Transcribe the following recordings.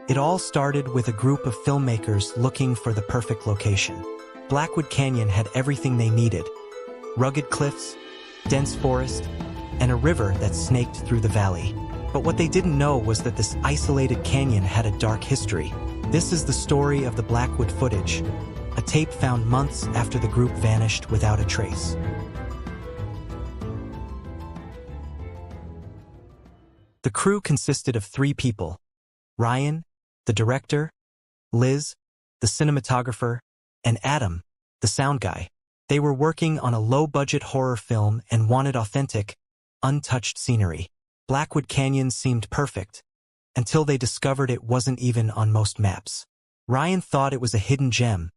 It all started with a group of filmmakers looking for the perfect location. Blackwood Canyon had everything they needed: rugged cliffs, dense forest, and a river that snaked through the valley. But what they didn't know was that this isolated canyon had a dark history. This is the story of the Blackwood footage, a tape found months after the group vanished without a trace. The crew consisted of 3 people: Ryan, the director; Liz, the cinematographer; and Adam, the sound guy. They were working on a low-budget horror film and wanted authentic, untouched scenery. Blackwood Canyon seemed perfect, until they discovered it wasn't even on most maps. Ryan thought it was a hidden gem,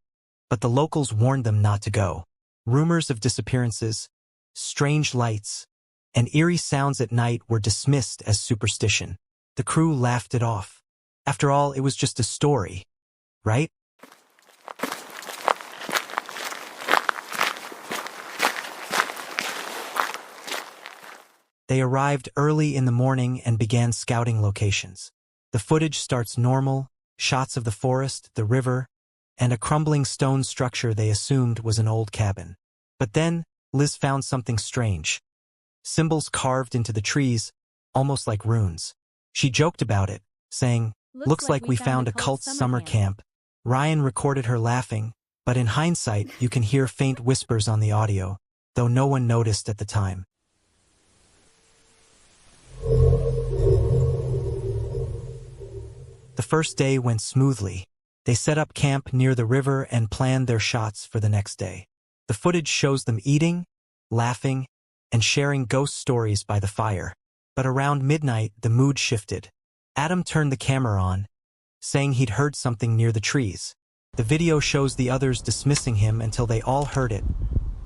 but the locals warned them not to go. Rumors of disappearances, strange lights, and eerie sounds at night were dismissed as superstition. The crew laughed it off. After all, it was just a story, right? They arrived early in the morning and began scouting locations. The footage starts normal: shots of the forest, the river, and a crumbling stone structure they assumed was an old cabin. But then, Liz found something strange. Symbols carved into the trees, almost like runes. She joked about it, saying, "Looks like we found a cult summer camp." Ryan recorded her laughing, but in hindsight you can hear faint whispers on the audio, though no one noticed at the time. The first day went smoothly. They set up camp near the river and planned their shots for the next day. The footage shows them eating, laughing, and sharing ghost stories by the fire. But around midnight, the mood shifted. Adam turned the camera on, saying he'd heard something near the trees. The video shows the others dismissing him until they all heard it: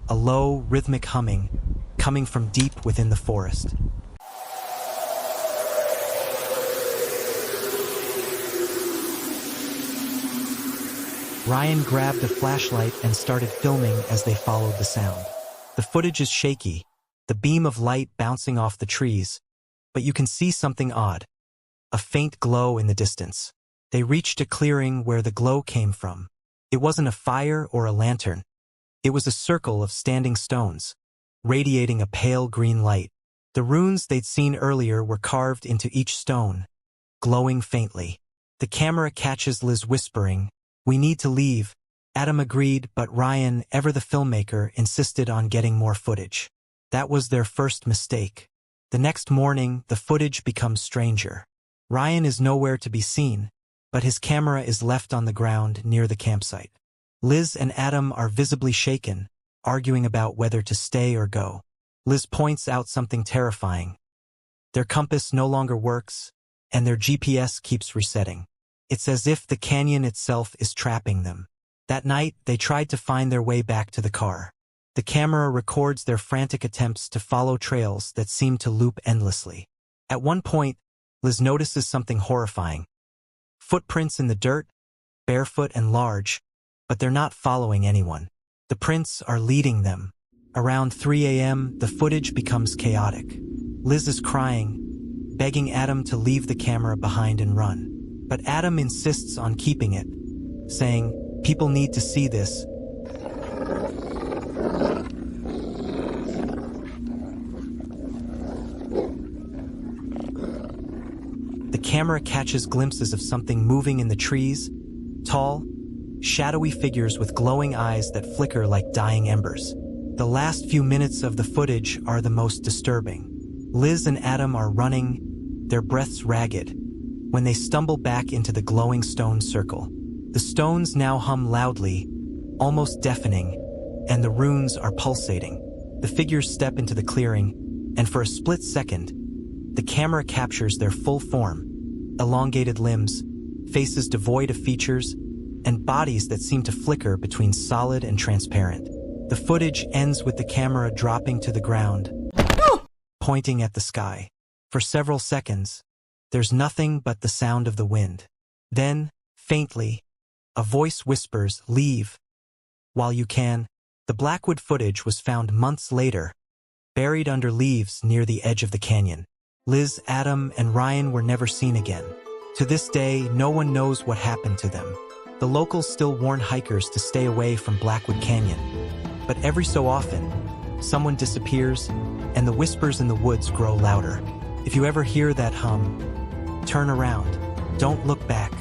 a low, rhythmic humming coming from deep within the forest. Ryan grabbed a flashlight and started filming as they followed the sound. The footage is shaky, the beam of light bouncing off the trees, but you can see something odd: a faint glow in the distance. They reached a clearing where the glow came from. It wasn't a fire or a lantern. It was a circle of standing stones, radiating a pale green light. The runes they'd seen earlier were carved into each stone, glowing faintly. The camera catches Liz whispering, "We need to leave." Adam agreed, but Ryan, ever the filmmaker, insisted on getting more footage. That was their first mistake. The next morning, the footage becomes stranger. Ryan is nowhere to be seen, but his camera is left on the ground near the campsite. Liz and Adam are visibly shaken, arguing about whether to stay or go. Liz points out something terrifying. Their compass no longer works, and their GPS keeps resetting. It's as if the canyon itself is trapping them. That night, they tried to find their way back to the car. The camera records their frantic attempts to follow trails that seem to loop endlessly. At one point, Liz notices something horrifying: footprints in the dirt, barefoot and large, but they're not following anyone. The prints are leading them. Around 3 a.m., the footage becomes chaotic. Liz is crying, begging Adam to leave the camera behind and run. But Adam insists on keeping it, saying, "People need to see this." The camera catches glimpses of something moving in the trees: tall, shadowy figures with glowing eyes that flicker like dying embers. The last few minutes of the footage are the most disturbing. Liz and Adam are running, their breaths ragged, when they stumble back into the glowing stone circle. The stones now hum loudly, almost deafening, and the runes are pulsating. The figures step into the clearing, and for a split second, the camera captures their full form: elongated limbs, faces devoid of features, and bodies that seem to flicker between solid and transparent. The footage ends with the camera dropping to the ground, pointing at the sky. For several seconds, there's nothing but the sound of the wind. Then, faintly, a voice whispers, "Leave while you can." The Blackwood footage was found months later, buried under leaves near the edge of the canyon. Liz, Adam, and Ryan were never seen again. To this day, no one knows what happened to them. The locals still warn hikers to stay away from Blackwood Canyon. But every so often, someone disappears, and the whispers in the woods grow louder. If you ever hear that hum, turn around. Don't look back.